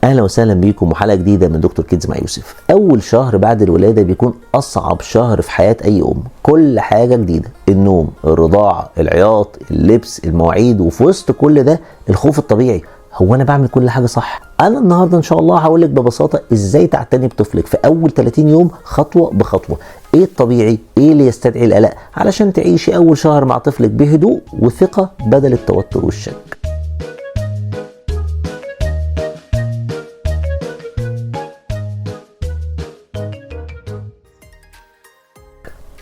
اهلا وسهلا بيكم وحلقه جديده من دكتور كيدز مع يوسف. اول شهر بعد الولاده بيكون اصعب شهر في حياه اي ام. كل حاجه جديده، النوم، الرضاعه، العياط، اللبس، المواعيد، وفي وسط كل ده الخوف الطبيعي. هو انا بعمل كل حاجه صح؟ انا النهارده ان شاء الله هقول لك ببساطه ازاي تعتني بطفلك في اول 30 يوم خطوه بخطوه. ايه الطبيعي، ايه اللي يستدعي القلق، علشان تعيشي اول شهر مع طفلك بهدوء وثقه بدل التوتر والشك.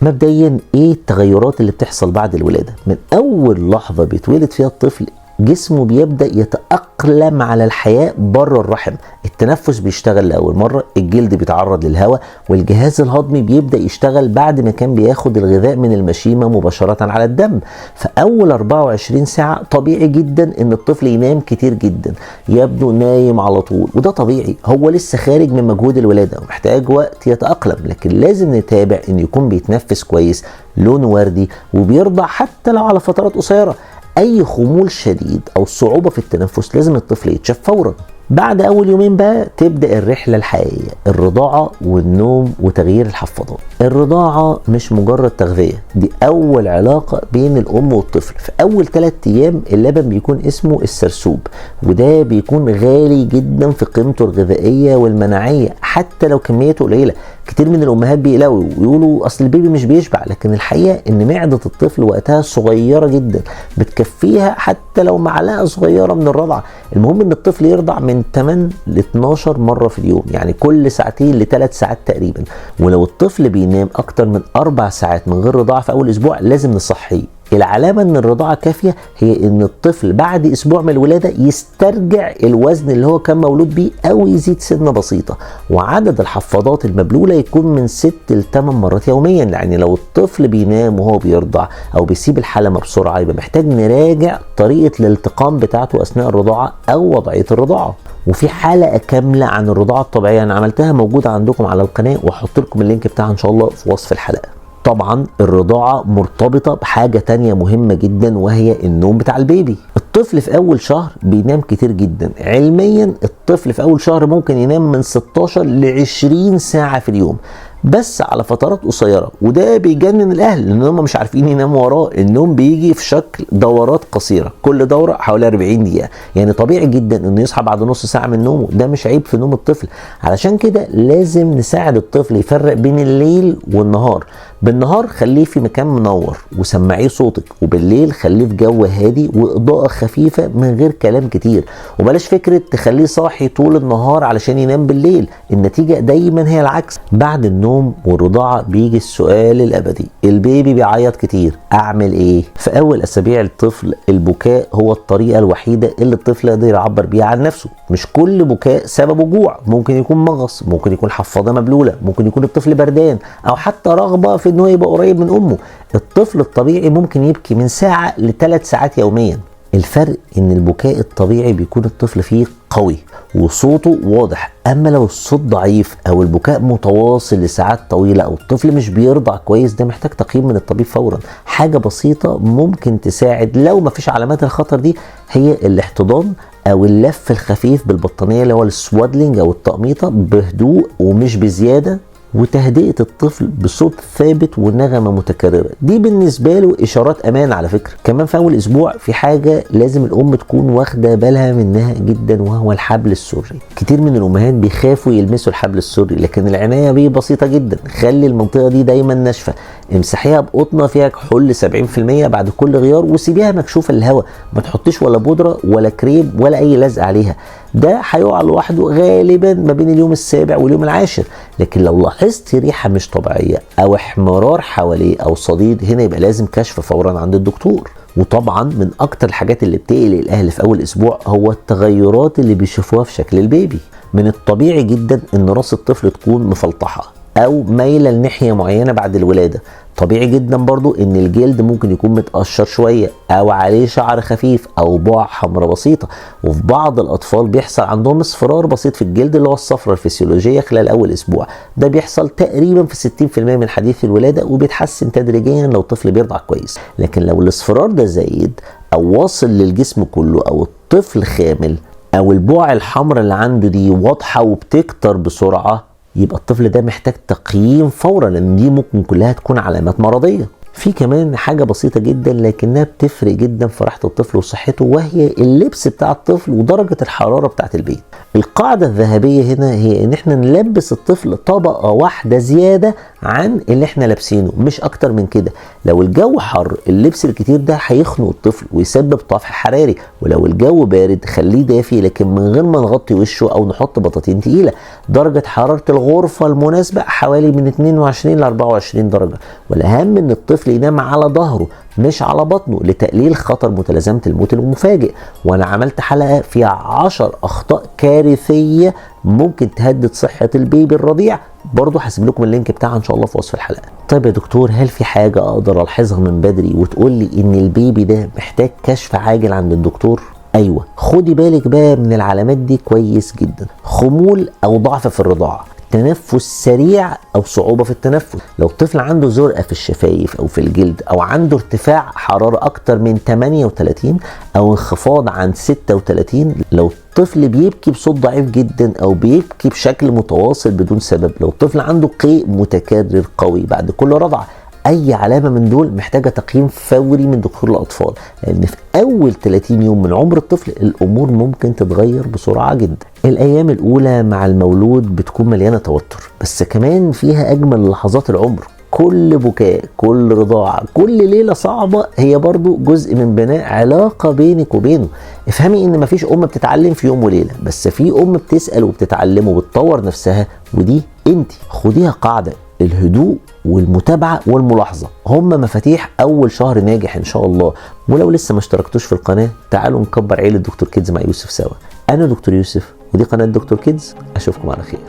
مبدئيا ايه التغيرات اللي بتحصل بعد الولاده؟ من اول لحظه بيتولد فيها الطفل جسمه بيبدا يتاقلم على الحياه بره الرحم. التنفس بيشتغل لاول مره، الجلد بيتعرض للهواء، والجهاز الهضمي بيبدا يشتغل بعد ما كان بياخد الغذاء من المشيمه مباشره على الدم. فاول 24 ساعه طبيعي جدا ان الطفل ينام كتير جدا، يبدو نايم على طول، وده طبيعي، هو لسه خارج من مجهود الولاده ومحتاج وقت يتاقلم. لكن لازم نتابع ان يكون بيتنفس كويس، لونه وردي، وبيرضع حتى لو على فترات قصيره. اي خمول شديد او صعوبه في التنفس لازم الطفل يتشاف فورا. بعد اول يومين بقى تبدا الرحله الحقيقيه، الرضاعه والنوم وتغيير الحفاضات. الرضاعه مش مجرد تغذيه، دي اول علاقه بين الام والطفل. في اول 3 ايام اللبن بيكون اسمه السرسوب، وده بيكون غالي جدا في قيمته الغذائيه والمناعيه حتى لو كميته قليله. كتير من الامهات بيقلقوا ويقولوا اصل البيبي مش بيشبع، لكن الحقيقه ان معده الطفل وقتها صغيره جدا، بتكفيها حتى لو معلقه صغيره من الرضعه. المهم ان الطفل يرضع من 8 ل 12 مره في اليوم، يعني كل ساعتين ل3 ساعات تقريبا. ولو الطفل بينام اكتر من 4 ساعات من غير رضاعه في اول اسبوع لازم نصحيه. العلامة ان الرضاعة كافية هي ان الطفل بعد اسبوع من الولادة يسترجع الوزن اللي هو كان مولود بيه او يزيد سنة بسيطة، وعدد الحفاضات المبلولة يكون من 6 ل 8 مرات يوميا. يعني لو الطفل بينام وهو بيرضع او بيسيب الحلمة بسرعة يبقى محتاج نراجع طريقة الالتقام بتاعته اثناء الرضاعة او وضعية الرضاعة. وفي حلقة كاملة عن الرضاعة الطبيعية انا عملتها موجودة عندكم على القناة، وهحط لكم اللينك بتاعها ان شاء الله في وصف الحلقة. طبعا الرضاعة مرتبطة بحاجة تانية مهمة جدا، وهي النوم بتاع البيبي. الطفل في اول شهر بينام كتير جدا. علميا الطفل في اول شهر ممكن ينام من 16 ل 20 ساعة في اليوم، بس على فترات قصيرة، وده بيجنن الاهل لان هم مش عارفين يناموا وراه. النوم بيجي في شكل دورات قصيرة، كل دورة حوالي 40 دقيقة، يعني طبيعي جدا انه يصحى بعد نص ساعة من نومه. ده مش عيب في نوم الطفل. علشان كده لازم نساعد الطفل يفرق بين الليل والنهار. بالنهار خليه في مكان منور وسمعيه صوتك، وبالليل خليه في جو هادي واضاءة خفيفة من غير كلام كتير. وبلاش فكرة تخليه صاحي طول النهار علشان ينام بالليل، النتيجة دايما هي العكس. بعد النوم والرضاعة بيجي السؤال الابدي، البيبي بيعيط كتير، اعمل ايه؟ في اول اسابيع الطفل البكاء هو الطريقة الوحيدة اللي الطفل يقدر يعبر بيها عن نفسه. مش كل بكاء سببه جوع، ممكن يكون مغص، ممكن يكون حفاضة مبلولة، ممكن يكون الطفل بردان، او حتى رغبة في انه يبقى قريب من امه. الطفل الطبيعي ممكن يبكي من ساعة ل3 ساعات يوميا. الفرق ان البكاء الطبيعي بيكون الطفل فيه قوي وصوته واضح، اما لو الصوت ضعيف او البكاء متواصل لساعات طويلة او الطفل مش بيرضع كويس، ده محتاج تقييم من الطبيب فورا. حاجة بسيطة ممكن تساعد لو مفيش علامات الخطر دي هي الاحتضان او اللف الخفيف بالبطانية اللي هو السوادلينج او التقميطة، بهدوء ومش بزيادة، وتهدئة الطفل بصوت ثابت ونغمة متكررة. دي بالنسبة له إشارات أمان. على فكرة كمان في أول أسبوع في حاجة لازم الأم تكون واخدة بالها منها جدا، وهو الحبل السري. كتير من الأمهات بيخافوا يلمسوا الحبل السري، لكن العناية بيه بسيطة جدا. خلي المنطقة دي دايما ناشفة، امسحيها بقطنة فيها كحول 70% بعد كل غيار، وسيبيها مكشوفة للهواء. ما تحطيش ولا بودرة ولا كريم ولا أي لزق عليها، ده هيقع لوحده غالبا ما بين اليوم السابع واليوم العاشر. لكن لو لاحظت ريحة مش طبيعية او احمرار حواليه او صديد، هنا يبقى لازم كشف فورا عند الدكتور. وطبعا من اكتر الحاجات اللي بتقلق الاهل في اول اسبوع هو التغيرات اللي بيشوفوها في شكل البيبي. من الطبيعي جدا ان راس الطفل تكون مفلطحة او مايلة لناحية معينة بعد الولادة. طبيعي جدا برضو ان الجلد ممكن يكون متقشر شوية او عليه شعر خفيف او بقع حمراء بسيطة. وفي بعض الاطفال بيحصل عندهم اصفرار بسيط في الجلد اللي هو الصفرة الفسيولوجية خلال اول اسبوع. ده بيحصل تقريبا في 60% من حديث الولادة، وبيتحسن تدريجيا لو الطفل بيرضع كويس. لكن لو الاصفرار ده زايد او واصل للجسم كله او الطفل خامل او البقع الحمراء اللي عنده دي واضحه وبتكتر بسرعه، يبقى الطفل ده محتاج تقييم فورا، لان دي ممكن كلها تكون علامات مرضيه. في كمان حاجه بسيطه جدا لكنها بتفرق جدا في راحه الطفل وصحته، وهي اللبس بتاع الطفل ودرجه الحراره بتاعت البيت. القاعده الذهبيه هنا هي ان احنا نلبس الطفل طبقه واحده زياده عن اللي احنا لابسينه، مش اكتر من كده. لو الجو حر اللبس الكتير ده هيخنق الطفل ويسبب طفح حراري، ولو الجو بارد خليه دافي لكن من غير ما نغطي وشه او نحط بطاطين تقيله. درجه حراره الغرفه المناسبه حوالي من 22 ل 24 درجه، والاهم ان الطفل ينام على ظهره مش على بطنه لتقليل خطر متلازمه الموت المفاجئ. وانا عملت حلقه فيها 10 اخطاء كارثيه ممكن تهدد صحه البيبي الرضيع، برضه هسيب لكم اللينك بتاعها ان شاء الله في وصف الحلقه. طيب يا دكتور، هل في حاجه اقدر الحظها من بدري وتقول لي ان البيبي ده محتاج كشف عاجل عند الدكتور؟ ايوه، خدي بالك بقى من العلامات دي كويس جدا. خمول او ضعف في الرضاعه، تنفس سريع او صعوبه في التنفس، لو الطفل عنده زرقه في الشفايف او في الجلد، او عنده ارتفاع حراره اكتر من 38 او انخفاض عن 36، لو الطفل بيبكي بصوت ضعيف جدا او بيبكي بشكل متواصل بدون سبب، لو الطفل عنده قيء متكرر قوي بعد كل رضعه، اي علامه من دول محتاجه تقييم فوري من دكتور الاطفال، لان في اول 30 يوم من عمر الطفل الامور ممكن تتغير بسرعه جدا. الايام الاولى مع المولود بتكون مليانه توتر، بس كمان فيها اجمل لحظات العمر. كل بكاء، كل رضاعه، كل ليله صعبه هي برضو جزء من بناء علاقه بينك وبينه. افهمي ان مفيش ام بتتعلم في يوم وليله، بس في ام بتسال وبتتعلم وبتطور نفسها، ودي انت. خديها قاعده، الهدوء والمتابعة والملاحظة هم مفاتيح أول شهر ناجح إن شاء الله. ولو لسه ما اشتركتوش في القناة، تعالوا نكبر عيلة دكتور كيدز مع يوسف سوا. أنا دكتور يوسف ودي قناة دكتور كيدز، أشوفكم على خير.